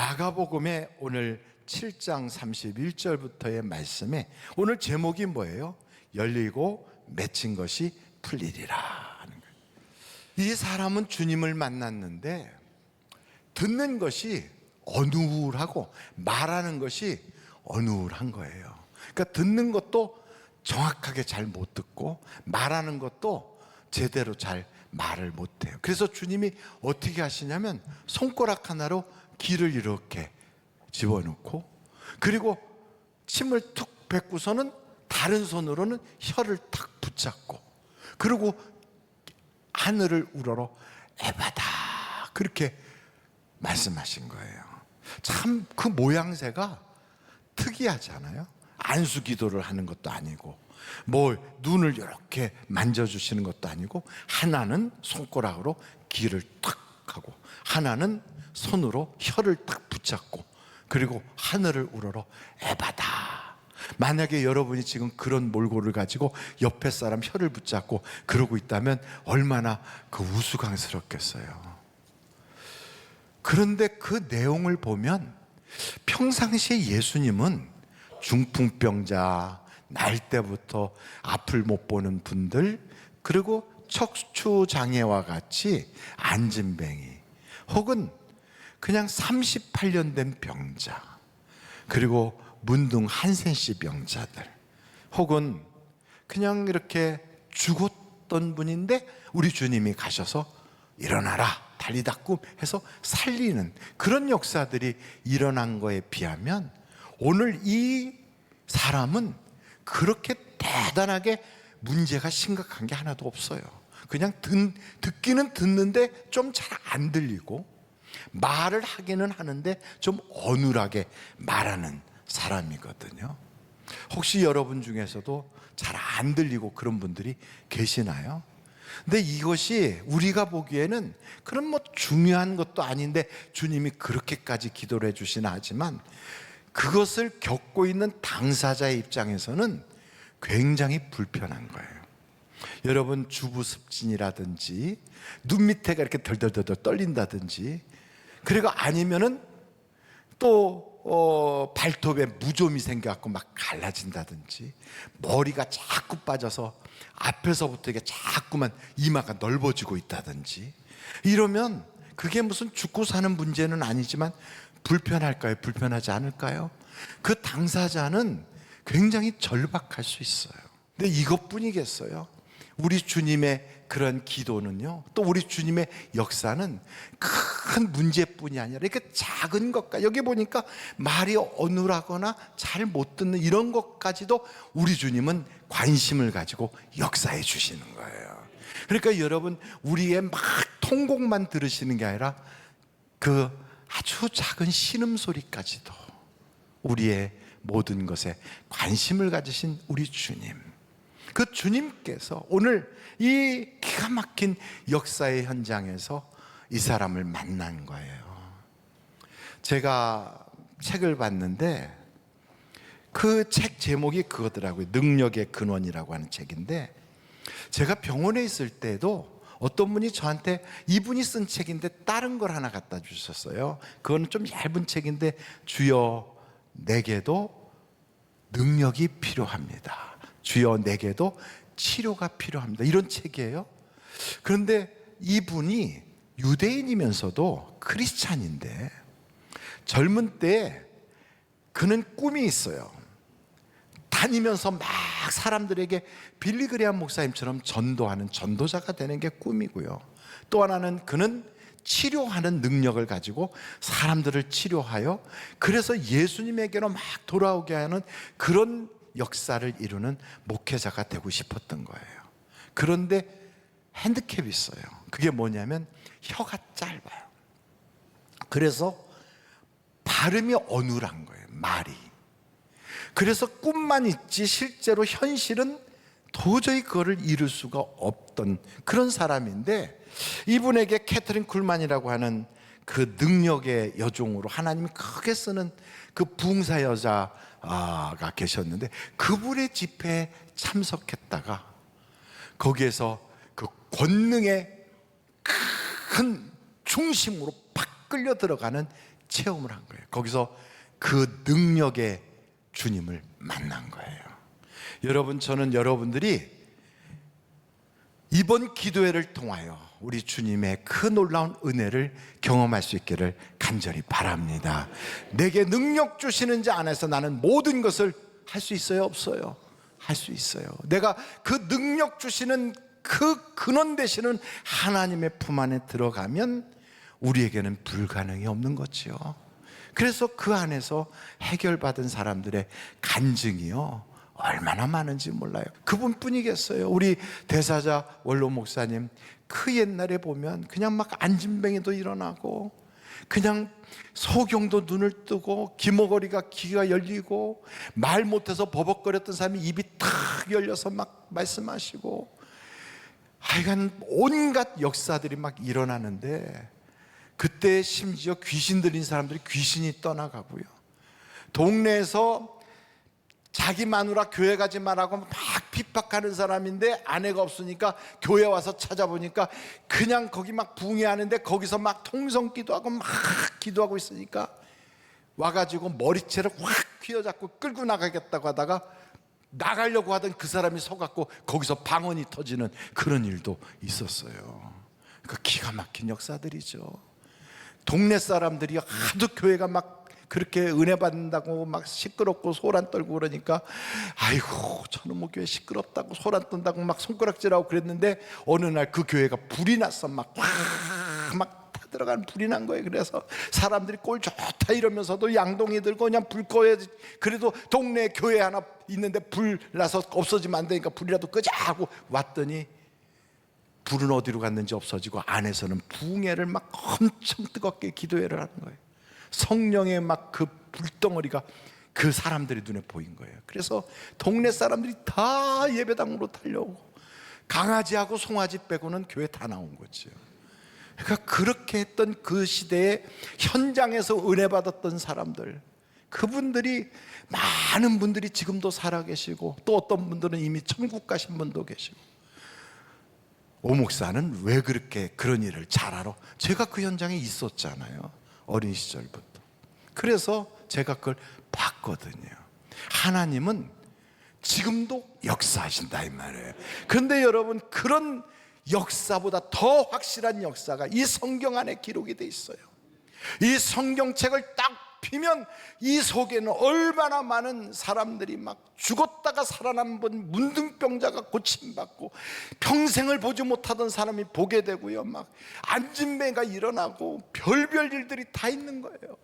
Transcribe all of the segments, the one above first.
마가복음의 오늘 7장 31절부터의 말씀에 오늘 제목이 뭐예요? 열리고 맺힌 것이 풀리리라 하는 거예요. 이 사람은 주님을 만났는데 듣는 것이 어눌하고 말하는 것이 어눌한 거예요. 그러니까 듣는 것도 정확하게 잘 못 듣고 말하는 것도 제대로 잘 말을 못해요. 그래서 주님이 어떻게 하시냐면 손가락 하나로 귀를 이렇게 집어넣고, 그리고 침을 툭 뱉고서는 다른 손으로는 혀를 탁 붙잡고, 그리고 하늘을 우러러 에바다 그렇게 말씀하신 거예요. 참 그 모양새가 특이하잖아요. 안수 기도를 하는 것도 아니고, 뭘 눈을 이렇게 만져주시는 것도 아니고, 하나는 손가락으로 귀를 탁 하고, 하나는 손으로 혀를 딱 붙잡고, 그리고 하늘을 우러러 에바다. 만약에 여러분이 지금 그런 몰골을 가지고 옆에 사람 혀를 붙잡고 그러고 있다면 얼마나 그 우스꽝스럽겠어요. 그런데 그 내용을 보면 평상시에 예수님은 중풍병자, 날 때부터 앞을 못 보는 분들, 그리고 척추장애와 같이 안진뱅이, 혹은 그냥 38년 된 병자, 그리고 문둥 한센씨 병자들, 혹은 그냥 이렇게 죽었던 분인데 우리 주님이 가셔서 일어나라 달리다 꿈 해서 살리는 그런 역사들이 일어난 거에 비하면 오늘 이 사람은 그렇게 대단하게 문제가 심각한 게 하나도 없어요. 그냥 듣기는 듣는데 좀 잘 안 들리고, 말을 하기는 하는데 좀 어눌하게 말하는 사람이거든요. 혹시 여러분 중에서도 잘 안 들리고 그런 분들이 계시나요? 근데 이것이 우리가 보기에는 그런 뭐 중요한 것도 아닌데 주님이 그렇게까지 기도를 해주시나 하지만, 그것을 겪고 있는 당사자의 입장에서는 굉장히 불편한 거예요. 여러분, 주부습진이라든지 눈 밑에가 이렇게 덜덜덜 떨린다든지, 그리고 아니면은 또 발톱에 무좀이 생겨갖고 막 갈라진다든지, 머리가 자꾸 빠져서 앞에서부터 이게 자꾸만 이마가 넓어지고 있다든지, 이러면 그게 무슨 죽고 사는 문제는 아니지만 불편할까요? 불편하지 않을까요? 그 당사자는 굉장히 절박할 수 있어요. 근데 이것뿐이겠어요? 우리 주님의 그런 기도는요, 또 우리 주님의 역사는 큰 문제뿐이 아니라 이렇게 작은 것까지, 여기 보니까 말이 어눌하거나 잘 못 듣는 이런 것까지도 우리 주님은 관심을 가지고 역사해 주시는 거예요. 그러니까 여러분, 우리의 막 통곡만 들으시는 게 아니라 그 아주 작은 신음소리까지도 우리의 모든 것에 관심을 가지신 우리 주님, 그 주님께서 오늘 이 기가 막힌 역사의 현장에서 이 사람을 만난 거예요. 제가 책을 봤는데 그 책 제목이 그거더라고요. 능력의 근원이라고 하는 책인데, 제가 병원에 있을 때도 어떤 분이 저한테 이분이 쓴 책인데 다른 걸 하나 갖다 주셨어요. 그거는 좀 얇은 책인데, 주여 내게도 능력이 필요합니다. 주여 내게도 치료가 필요합니다. 이런 책이에요. 그런데 이분이 유대인이면서도 크리스찬인데, 젊은 때 그는 꿈이 있어요. 다니면서 막 사람들에게 빌리그레암 목사님처럼 전도하는 전도자가 되는 게 꿈이고요. 또 하나는 그는 치료하는 능력을 가지고 사람들을 치료하여, 그래서 예수님에게로 막 돌아오게 하는 그런 역사를 이루는 목회자가 되고 싶었던 거예요. 그런데 핸디캡이 있어요. 그게 뭐냐면 혀가 짧아요. 그래서 발음이 어눌한 거예요, 말이. 그래서 꿈만 있지 실제로 현실은 도저히 그거를 이룰 수가 없던 그런 사람인데, 이분에게 캐서린 쿨만이라고 하는 그 능력의 여종으로 하나님이 크게 쓰는 그 부흥사 여자가 계셨는데, 그분의 집회에 참석했다가 거기에서 그 권능의 큰 중심으로 팍 끌려 들어가는 체험을 한 거예요. 거기서 그 능력의 주님을 만난 거예요. 여러분, 저는 여러분들이 이번 기도회를 통하여 우리 주님의 그 놀라운 은혜를 경험할 수 있기를 간절히 바랍니다. 내게 능력 주시는 자 안에서 나는 모든 것을 할 수 있어요, 없어요? 할 수 있어요. 내가 그 능력 주시는 그 근원 되시는 하나님의 품 안에 들어가면 우리에게는 불가능이 없는 거지요. 그래서 그 안에서 해결받은 사람들의 간증이요, 얼마나 많은지 몰라요. 그분뿐이겠어요. 우리 대사자 원로 목사님, 그 옛날에 보면 그냥 막 안진뱅이도 일어나고, 그냥 소경도 눈을 뜨고, 기머거리가 귀가 열리고, 말 못해서 버벅거렸던 사람이 입이 탁 열려서 막 말씀하시고, 하여간 온갖 역사들이 막 일어나는데, 그때 심지어 귀신 들린 사람들이 귀신이 떠나가고요, 동네에서 자기 마누라 교회 가지 말라고 막 핍박하는 사람인데 아내가 없으니까 교회 와서 찾아보니까 그냥 거기 막 붕해하는데, 거기서 막 통성 기도하고 막 기도하고 있으니까 와가지고 머리채를 확 휘어잡고 끌고 나가겠다고 하다가 나가려고 하던 그 사람이 서갖고 거기서 방언이 터지는 그런 일도 있었어요. 그 기가 막힌 역사들이죠. 동네 사람들이 하도 교회가 막 그렇게 은혜 받는다고 막 시끄럽고 소란 떨고 그러니까, 아이고 저놈의 교회 시끄럽다고 소란 떤다고 막 손가락질하고 그랬는데, 어느 날 그 교회가 불이 났어. 막 타들어가는 불이 난 거예요. 그래서 사람들이 꼴 좋다 이러면서도 양동이 들고 그냥 불 꺼야지, 그래도 동네에 교회 하나 있는데 불 나서 없어지면 안 되니까 불이라도 끄자 하고 왔더니, 불은 어디로 갔는지 없어지고 안에서는 붕해를 막 엄청 뜨겁게 기도회를 하는 거예요. 성령의 막 그 불덩어리가 그 사람들의 눈에 보인 거예요. 그래서 동네 사람들이 다 예배당으로 달려오고, 강아지하고 송아지 빼고는 교회 다 나온 거죠. 그러니까 그렇게 했던 그 시대에 현장에서 은혜 받았던 사람들, 그분들이, 많은 분들이 지금도 살아계시고, 또 어떤 분들은 이미 천국 가신 분도 계시고. 오 목사는 왜 그렇게 그런 일을 잘 알아? 제가 그 현장에 있었잖아요, 어린 시절부터. 그래서 제가 그걸 봤거든요. 하나님은 지금도 역사하신다 이 말이에요. 그런데 여러분, 그런 역사보다 더 확실한 역사가 이 성경 안에 기록이 돼 있어요. 이 성경책을 딱 피면 이 속에는 얼마나 많은 사람들이 막 죽었다가 살아난 분, 문둥병자가 고침받고, 평생을 보지 못하던 사람이 보게 되고요, 막 안진뱅이가 일어나고 별별 일들이 다 있는 거예요.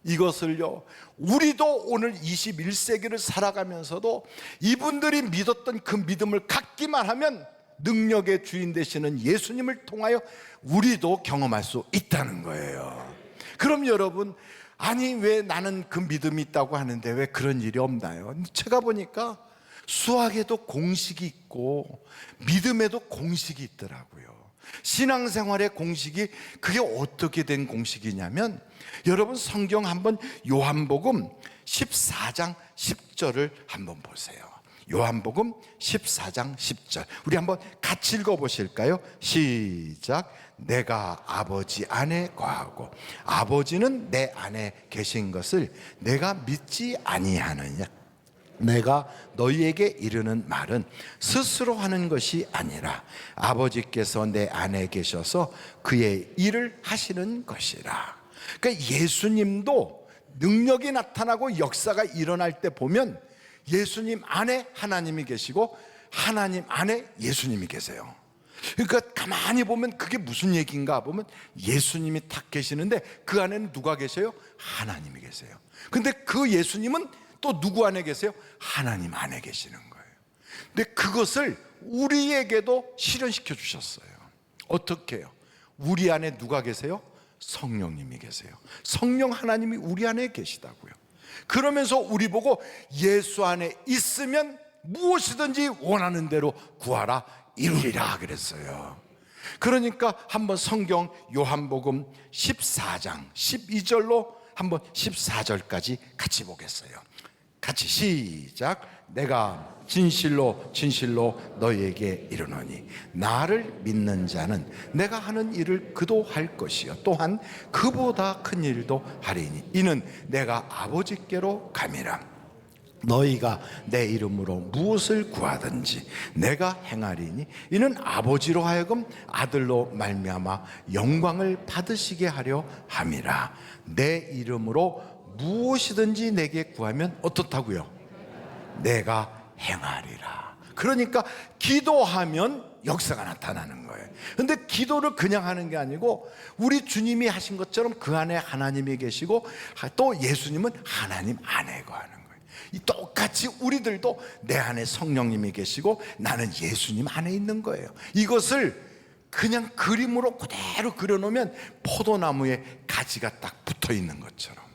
이것을요, 우리도 오늘 21세기를 살아가면서도 이분들이 믿었던 그 믿음을 갖기만 하면 능력의 주인 되시는 예수님을 통하여 우리도 경험할 수 있다는 거예요. 그럼 여러분, 아니 왜 나는 그 믿음이 있다고 하는데 왜 그런 일이 없나요? 제가 보니까 수학에도 공식이 있고 믿음에도 공식이 있더라고요. 신앙생활의 공식이, 그게 어떻게 된 공식이냐면, 여러분 성경 한번 요한복음 14장 10절을 한번 보세요. 요한복음 14장 10절 우리 한번 같이 읽어보실까요? 시작. 내가 아버지 안에 거하고 아버지는 내 안에 계신 것을 내가 믿지 아니하느냐? 내가 너희에게 이르는 말은 스스로 하는 것이 아니라 아버지께서 내 안에 계셔서 그의 일을 하시는 것이라. 그러니까 예수님도 능력이 나타나고 역사가 일어날 때 보면 예수님 안에 하나님이 계시고 하나님 안에 예수님이 계세요. 그러니까 가만히 보면 그게 무슨 얘기인가 보면, 예수님이 탁 계시는데 그 안에는 누가 계세요? 하나님이 계세요. 근데 그 예수님은 또 누구 안에 계세요? 하나님 안에 계시는 거예요. 근데 그것을 우리에게도 실현시켜 주셨어요. 어떻게 해요? 우리 안에 누가 계세요? 성령님이 계세요. 성령 하나님이 우리 안에 계시다고요. 그러면서 우리 보고 예수 안에 있으면 무엇이든지 원하는 대로 구하라 이루리라 그랬어요. 그러니까 한번 성경 요한복음 14장 12절로 한번 14절까지 같이 보겠어요. 같이 시작. 내가 진실로 진실로 너희에게 이르노니 나를 믿는 자는 내가 하는 일을 그도 할 것이요 또한 그보다 큰 일도 하리니 이는 내가 아버지께로 감이라. 너희가 내 이름으로 무엇을 구하든지 내가 행하리니 이는 아버지로 하여금 아들로 말미암아 영광을 받으시게 하려 함이라. 내 이름으로 무엇이든지 내게 구하면 어떻다고요? 내가 행하리라. 그러니까 기도하면 역사가 나타나는 거예요. 근데 기도를 그냥 하는 게 아니고 우리 주님이 하신 것처럼 그 안에 하나님이 계시고 또 예수님은 하나님 안에 거하는 거예요. 똑같이 우리들도 내 안에 성령님이 계시고 나는 예수님 안에 있는 거예요. 이것을 그냥 그림으로 그대로 그려놓으면 포도나무에 가지가 딱 붙어 있는 것처럼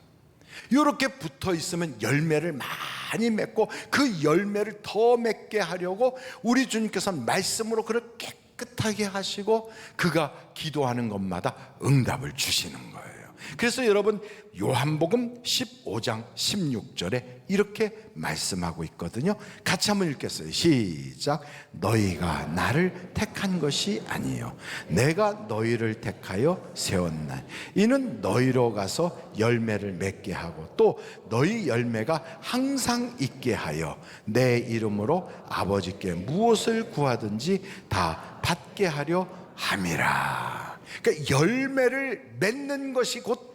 이렇게 붙어 있으면 열매를 많이 맺고 그 열매를 더 맺게 하려고 우리 주님께서는 말씀으로 그를 깨끗하게 하시고 그가 기도하는 것마다 응답을 주시는 거예요. 그래서 여러분 요한복음 15장 16절에 이렇게 말씀하고 있거든요. 같이 한번 읽겠어요. 시작. 너희가 나를 택한 것이 아니요 내가 너희를 택하여 세웠나 이는 너희로 가서 열매를 맺게 하고 또 너희 열매가 항상 있게 하여 내 이름으로 아버지께 무엇을 구하든지 다 받게 하려 함이라. 그러니까 열매를 맺는 것이 곧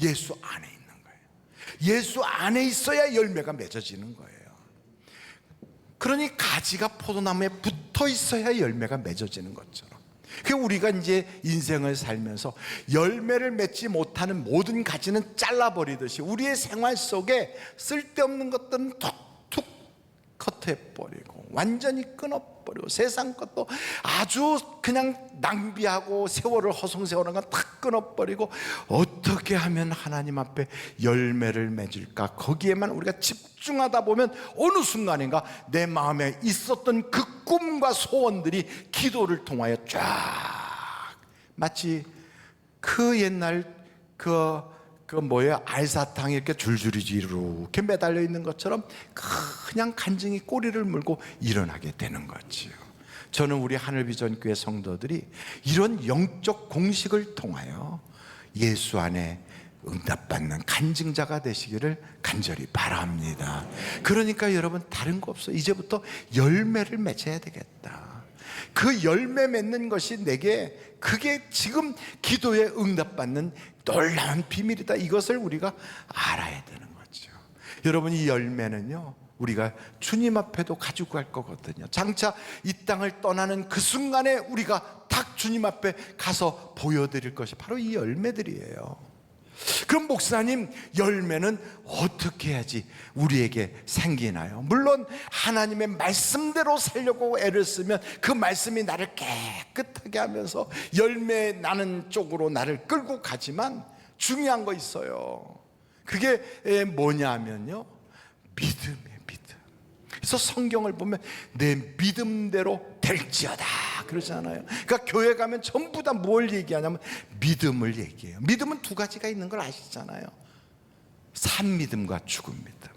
예수 안에 있는 거예요. 예수 안에 있어야 열매가 맺어지는 거예요. 그러니 가지가 포도나무에 붙어 있어야 열매가 맺어지는 것처럼 그 우리가 이제 인생을 살면서 열매를 맺지 못하는 모든 가지는 잘라버리듯이 우리의 생활 속에 쓸데없는 것들은 툭툭 컷해버리고 완전히 끊어버리고 세상 것도 아주 그냥 낭비하고 세월을 허송세월한 건 탁 끊어버리고 어떻게 하면 하나님 앞에 열매를 맺을까 거기에만 우리가 집중하다 보면 어느 순간인가 내 마음에 있었던 그 꿈과 소원들이 기도를 통하여 쫙 마치 그 옛날 알사탕이 이렇게 줄줄이 이렇게 매달려 있는 것처럼 그냥 간증이 꼬리를 물고 일어나게 되는 거지요. 저는 우리 하늘비전교회 성도들이 이런 영적 공식을 통하여 예수 안에 응답받는 간증자가 되시기를 간절히 바랍니다. 그러니까 여러분 다른 거 없어요. 이제부터 열매를 맺어야 되겠다. 그 열매 맺는 것이 내게 그게 지금 기도에 응답받는 놀라운 비밀이다. 이것을 우리가 알아야 되는 거죠. 여러분 이 열매는요 우리가 주님 앞에도 가지고 갈 거거든요. 장차 이 땅을 떠나는 그 순간에 우리가 딱 주님 앞에 가서 보여드릴 것이 바로 이 열매들이에요. 그럼 목사님 열매는 어떻게 해야지 우리에게 생기나요? 물론 하나님의 말씀대로 살려고 애를 쓰면 그 말씀이 나를 깨끗하게 하면서 열매 나는 쪽으로 나를 끌고 가지만 중요한 거 있어요. 그게 뭐냐면요 믿음이에요. 믿음. 그래서 성경을 보면 내 믿음대로 될지어다 그러잖아요. 그러니까 교회 가면 전부 다 뭘 얘기하냐면 믿음을 얘기해요. 믿음은 두 가지가 있는 걸 아시잖아요. 산 믿음과 죽은 믿음.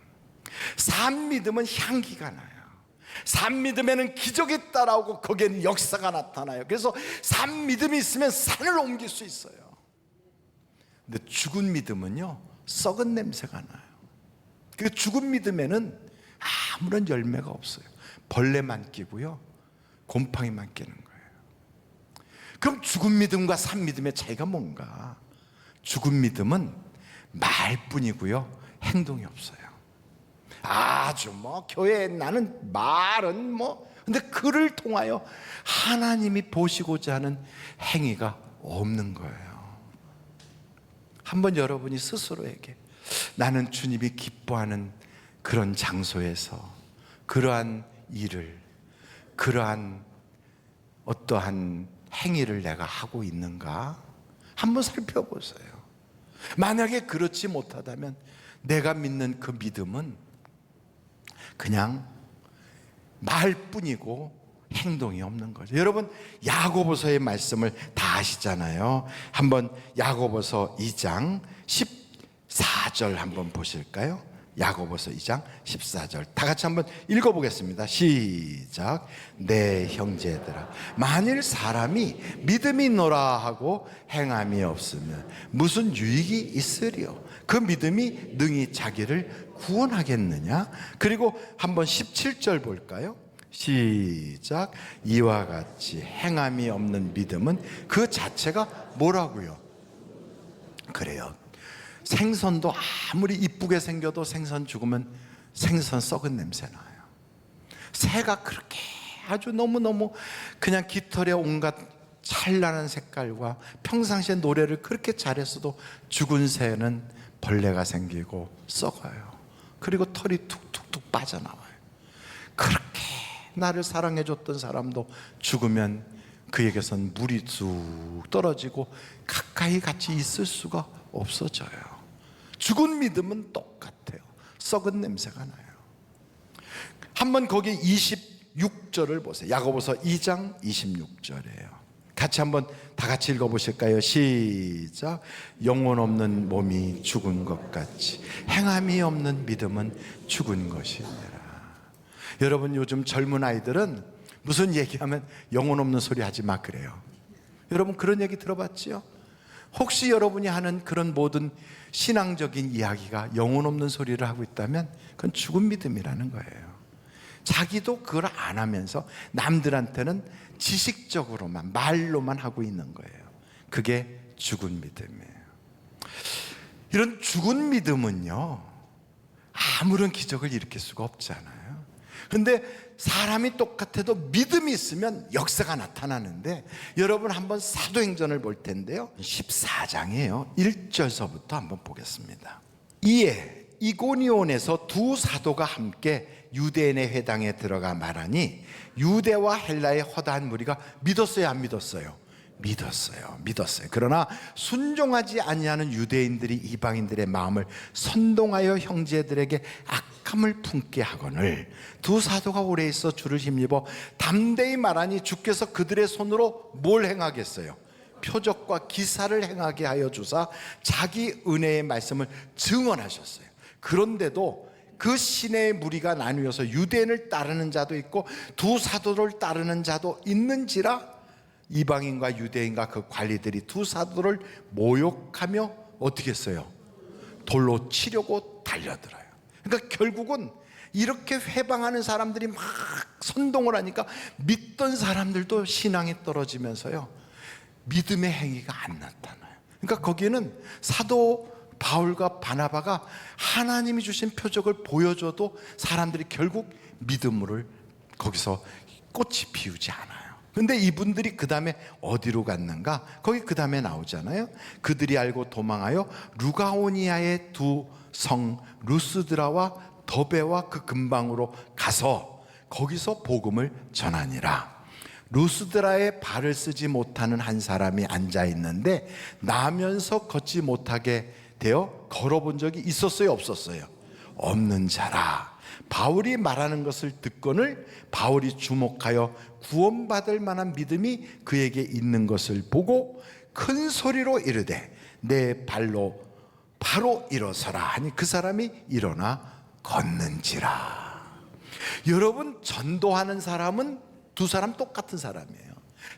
산 믿음은 향기가 나요. 산 믿음에는 기적이 따라오고 거기에는 역사가 나타나요. 그래서 산 믿음이 있으면 산을 옮길 수 있어요. 근데 죽은 믿음은요 썩은 냄새가 나요. 그 죽은 믿음에는 아무런 열매가 없어요. 벌레만 끼고요 곰팡이만 끼는 거예요. 그럼 죽은 믿음과 산 믿음의 차이가 뭔가? 죽은 믿음은 말뿐이고요 행동이 없어요. 아주 교회에 나는 말은 근데 그를 통하여 하나님이 보시고자 하는 행위가 없는 거예요. 한번 여러분이 스스로에게 나는 주님이 기뻐하는 그런 장소에서 그러한 일을 그러한 어떠한 행위를 내가 하고 있는가 한번 살펴보세요. 만약에 그렇지 못하다면 내가 믿는 그 믿음은 그냥 말뿐이고 행동이 없는 거죠. 여러분 야고보서의 말씀을 다 아시잖아요. 한번 야고보서 2장 14절 한번 보실까요? 야고보서 2장 14절 다 같이 한번 읽어보겠습니다. 시작. 내 형제들아, 만일 사람이 믿음이 있노라 하고 행함이 없으면 무슨 유익이 있으리요? 그 믿음이 능히 자기를 구원하겠느냐? 그리고 한번 17절 볼까요? 시작. 이와 같이 행함이 없는 믿음은 그 자체가 뭐라고요? 그래요. 생선도 아무리 이쁘게 생겨도 생선 죽으면 생선 썩은 냄새 나요. 새가 그렇게 아주 너무너무 그냥 깃털에 온갖 찬란한 색깔과 평상시에 노래를 그렇게 잘했어도 죽은 새는 벌레가 생기고 썩어요. 그리고 털이 툭툭툭 빠져나와요. 그렇게 나를 사랑해줬던 사람도 죽으면 그에게선 물이 쑥 떨어지고 가까이 같이 있을 수가 없어져요. 죽은 믿음은 똑같아요. 썩은 냄새가 나요. 한번 거기 26절을 보세요. 야고보서 2장 26절이에요. 같이 한번 다 같이 읽어보실까요? 시작. 영혼 없는 몸이 죽은 것 같이 행함이 없는 믿음은 죽은 것이니라. 여러분, 요즘 젊은 아이들은 무슨 얘기하면 영혼 없는 소리 하지 마 그래요. 여러분 그런 얘기 들어봤지요? 혹시 여러분이 하는 그런 모든 신앙적인 이야기가 영혼 없는 소리를 하고 있다면 그건 죽은 믿음이라는 거예요. 자기도 그걸 안 하면서 남들한테는 지식적으로만 말로만 하고 있는 거예요. 그게 죽은 믿음이에요. 이런 죽은 믿음은요, 아무런 기적을 일으킬 수가 없잖아요. 근데 사람이 똑같아도 믿음이 있으면 역사가 나타나는데, 여러분 한번 사도행전을 볼 텐데요, 14장이에요 1절서부터 한번 보겠습니다. 이에 이고니온에서 두 사도가 함께 유대인의 회당에 들어가 말하니 유대와 헬라의 허다한 무리가 믿었어요, 안 믿었어요? 믿었어요. 그러나 순종하지 아니하는 유대인들이 이방인들의 마음을 선동하여 형제들에게 악함을 품게 하거늘 두 사도가 오래 있어 주를 힘입어 담대히 말하니 주께서 그들의 손으로 뭘 행하겠어요? 표적과 기사를 행하게 하여 주사 자기 은혜의 말씀을 증언하셨어요. 그런데도 그 시내의 무리가 나뉘어서 유대인을 따르는 자도 있고 두 사도를 따르는 자도 있는지라 이방인과 유대인과 그 관리들이 두 사도를 모욕하며 어떻게 했어요? 돌로 치려고 달려들어요. 그러니까 결국은 이렇게 회방하는 사람들이 막 선동을 하니까 믿던 사람들도 신앙이 떨어지면서요, 믿음의 행위가 안 나타나요. 그러니까 거기는 사도 바울과 바나바가 하나님이 주신 표적을 보여줘도 사람들이 결국 믿음을 거기서 꽃이 피우지 않아요. 근데 이분들이 그 다음에 어디로 갔는가? 거기 그 다음에 나오잖아요. 그들이 알고 도망하여 루가오니아의 두 성 루스드라와 더베와 그 근방으로 가서 거기서 복음을 전하니라. 루스드라에 발을 쓰지 못하는 한 사람이 앉아 있는데 나면서 걷지 못하게 되어 걸어본 적이 있었어요, 없었어요? 없는 자라. 바울이 말하는 것을 듣거늘 바울이 주목하여 구원받을 만한 믿음이 그에게 있는 것을 보고 큰 소리로 이르되 내 발로 바로 일어서라 하니 그 사람이 일어나 걷는지라. 여러분, 전도하는 사람은 두 사람 똑같은 사람이에요.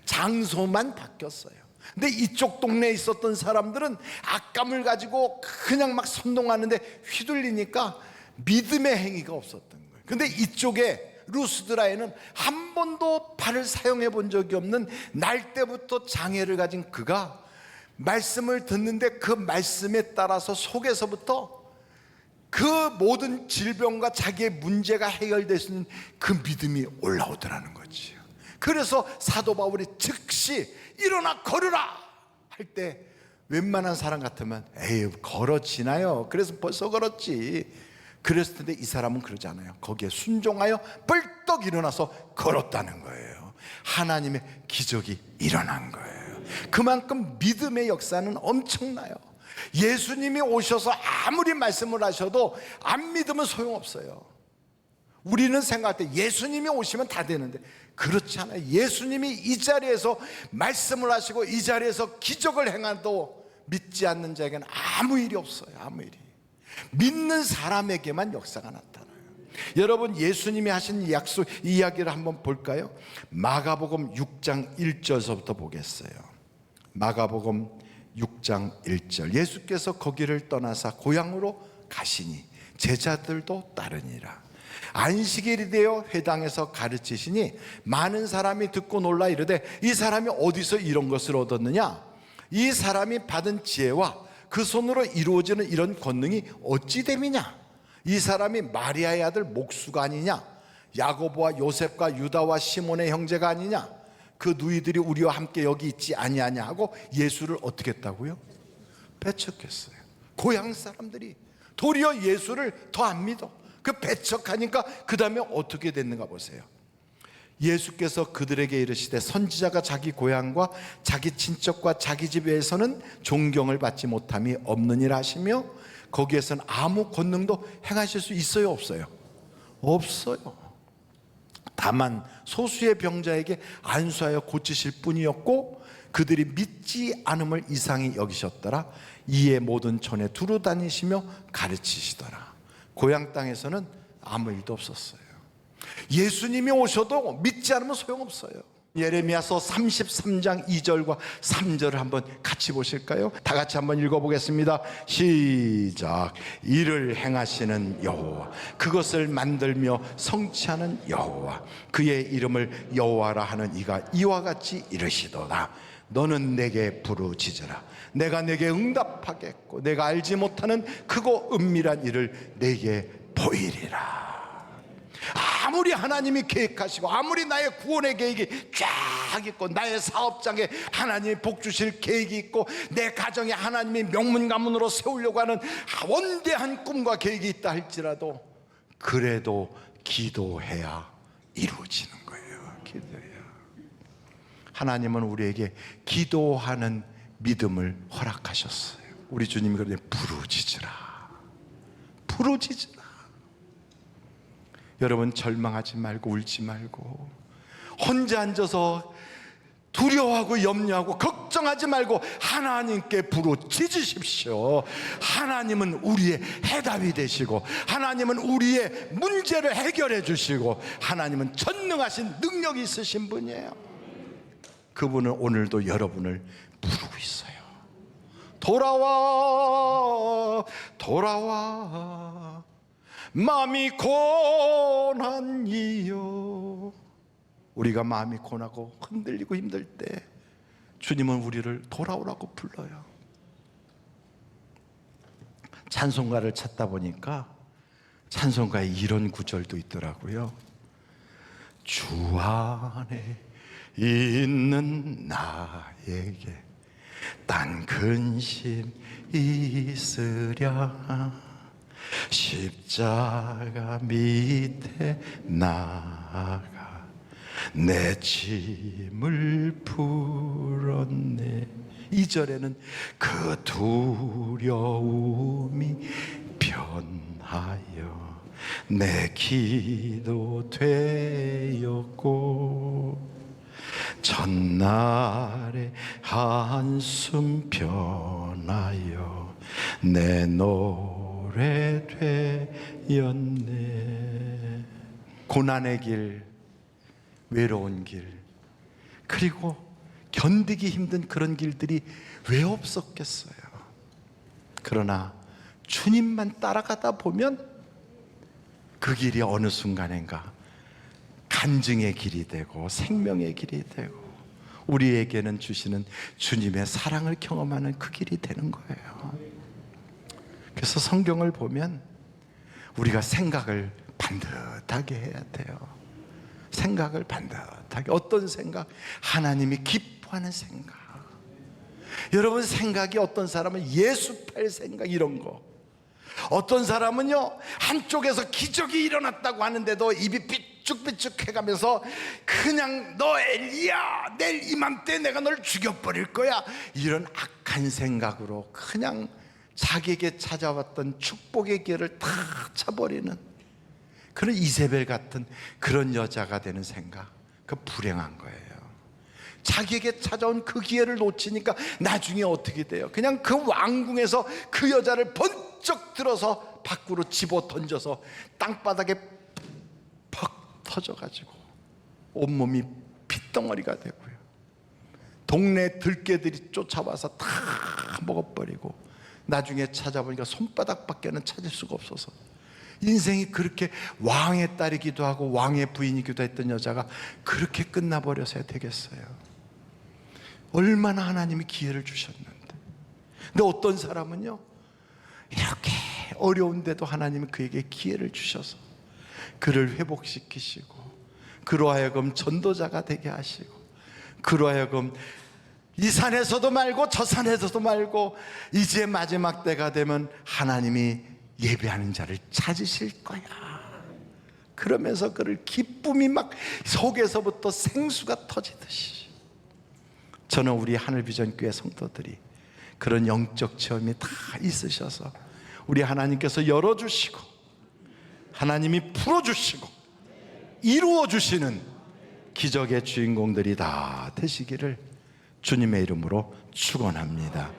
장소만 바뀌었어요. 근데 이쪽 동네에 있었던 사람들은 악감을 가지고 그냥 막 선동하는데 휘둘리니까 믿음의 행위가 없었던 거예요. 근데 이쪽에 루스드라에는 한 번도 발을 사용해 본 적이 없는 날 때부터 장애를 가진 그가 말씀을 듣는데 그 말씀에 따라서 속에서부터 그 모든 질병과 자기의 문제가 해결될 수 있는 그 믿음이 올라오더라는 거지요. 그래서 사도 바울이 즉시 일어나 걸으라 할 때 웬만한 사람 같으면 에이 걸어지나요? 그래서 벌써 걸었지. 그랬을 텐데 이 사람은 그러지 않아요. 거기에 순종하여 벌떡 일어나서 걸었다는 거예요. 하나님의 기적이 일어난 거예요. 그만큼 믿음의 역사는 엄청나요. 예수님이 오셔서 아무리 말씀을 하셔도 안 믿으면 소용없어요. 우리는 생각할 때 예수님이 오시면 다 되는데 그렇지 않아요. 예수님이 이 자리에서 말씀을 하시고 이 자리에서 기적을 행해도 믿지 않는 자에게는 아무 일이 없어요. 아무 일이. 믿는 사람에게만 역사가 나타나요. 여러분, 예수님이 하신 약속 이야기를 한번 볼까요? 마가복음 6장 1절서부터 보겠어요. 마가복음 6장 1절. 예수께서 거기를 떠나사 고향으로 가시니 제자들도 따르니라. 안식일이 되어 회당에서 가르치시니 많은 사람이 듣고 놀라 이르되 이 사람이 어디서 이런 것을 얻었느냐? 이 사람이 받은 지혜와 그 손으로 이루어지는 이런 권능이 어찌 됨이냐? 이 사람이 마리아의 아들 목수가 아니냐? 야고보와 요셉과 유다와 시몬의 형제가 아니냐? 그 누이들이 우리와 함께 여기 있지 아니하냐 하고 예수를 어떻게 했다고요? 배척했어요. 고향 사람들이 도리어 예수를 더 안 믿어. 그 배척하니까 그 다음에 어떻게 됐는가 보세요. 예수께서 그들에게 이르시되 선지자가 자기 고향과 자기 친척과 자기 집에서는 존경을 받지 못함이 없느니라 하시며 거기에서는 아무 권능도 행하실 수 있어요, 없어요? 없어요. 다만 소수의 병자에게 안수하여 고치실 뿐이었고 그들이 믿지 않음을 이상히 여기셨더라. 이에 모든 촌에 두루 다니시며 가르치시더라. 고향 땅에서는 아무 일도 없었어요. 예수님이 오셔도 믿지 않으면 소용없어요. 예레미야서 33장 2절과 3절을 한번 같이 보실까요? 다 같이 한번 읽어보겠습니다. 시작. 이를 행하시는 여호와, 그것을 만들며 성취하는 여호와, 그의 이름을 여호와라 하는 이가 이와 같이 이르시도다. 너는 내게 부르짖으라. 내가 내게 응답하겠고 내가 알지 못하는 크고 은밀한 일을 내게 보이리라. 아무리 하나님이 계획하시고 아무리 나의 구원의 계획이 쫙 있고 나의 사업장에 하나님이 복 주실 계획이 있고 내 가정에 하나님이 명문 가문으로 세우려고 하는 원대한 꿈과 계획이 있다 할지라도 그래도 기도해야 이루어지는 거예요. 기도해야. 하나님은 우리에게 기도하는 믿음을 허락하셨어요. 우리 주님이 그러니 부르짖으라. 부르짖으라. 여러분, 절망하지 말고 울지 말고 혼자 앉아서 두려워하고 염려하고 걱정하지 말고 하나님께 부르짖으십시오. 하나님은 우리의 해답이 되시고 하나님은 우리의 문제를 해결해 주시고 하나님은 전능하신 능력이 있으신 분이에요. 그분은 오늘도 여러분을 부르고 있어요. 돌아와 돌아와 마음이 고난이요. 우리가 마음이 고나고 흔들리고 힘들 때 주님은 우리를 돌아오라고 불러요. 찬송가를 찾다 보니까 찬송가에 이런 구절도 있더라고요. 주 안에 있는 나에게 딴 근심 있으랴. 십자가 밑에 나가 내 짐을 풀었네. 2절에는 그 두려움이 변하여 내 기도 되었고 전날에 한숨 변하여 내 노래 되었네. 고난의 길, 외로운 길, 그리고 견디기 힘든 그런 길들이 왜 없었겠어요? 그러나 주님만 따라가다 보면 그 길이 어느 순간인가 간증의 길이 되고 생명의 길이 되고 우리에게는 주시는 주님의 사랑을 경험하는 그 길이 되는 거예요. 그래서 성경을 보면 우리가 생각을 반듯하게 해야 돼요. 생각을 반듯하게. 어떤 생각? 하나님이 기뻐하는 생각. 여러분, 생각이 어떤 사람은 예수팔 생각 이런 거, 어떤 사람은요 한쪽에서 기적이 일어났다고 하는데도 입이 삐쭉삐쭉 해가면서 그냥 너 엘리야 내일 이맘때 내가 널 죽여버릴 거야, 이런 악한 생각으로 그냥 자기에게 찾아왔던 축복의 길을 다 차버리는 그런 이세벨 같은 그런 여자가 되는 생각, 그 불행한 거예요. 자기에게 찾아온 그 기회를 놓치니까 나중에 어떻게 돼요? 그냥 그 왕궁에서 그 여자를 번쩍 번쩍 들어서 밖으로 집어 던져서 땅바닥에 퍽 터져가지고 온몸이 핏덩어리가 되고요. 동네 들개들이 쫓아와서 다 먹어버리고 나중에 찾아보니까 손바닥밖에는 찾을 수가 없어서 인생이 그렇게 왕의 딸이기도 하고 왕의 부인이기도 했던 여자가 그렇게 끝나버려서야 되겠어요. 얼마나 하나님이 기회를 주셨는데. 근데 어떤 사람은요, 이렇게 어려운데도 하나님은 그에게 기회를 주셔서 그를 회복시키시고 그로 하여금 전도자가 되게 하시고 그로 하여금 이 산에서도 말고 저 산에서도 말고 이제 마지막 때가 되면 하나님이 예배하는 자를 찾으실 거야. 그러면서 그를 기쁨이 막 속에서부터 생수가 터지듯이. 저는 우리 하늘비전교회 성도들이 그런 영적 체험이 다 있으셔서 우리 하나님께서 열어주시고 하나님이 풀어주시고 이루어주시는 기적의 주인공들이 다 되시기를 주님의 이름으로 축원합니다.